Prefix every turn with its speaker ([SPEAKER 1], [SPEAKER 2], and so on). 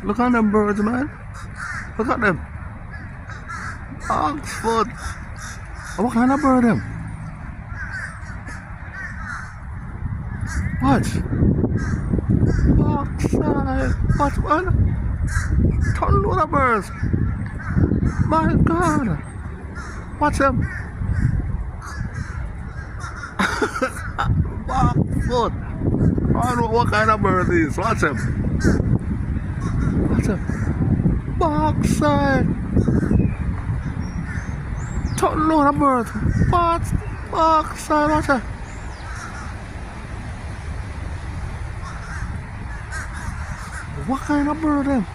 [SPEAKER 1] Look at them birds, man. Look at them. Oxford. What kind of bird them? What? Backside. What, man? Ton load of birds. My God. Watch them. Backfoot. I don't know what kind of bird it is. Watch them. Watch them. Backside. Ton load of birds. Backside. Watch them. What kind of bird them?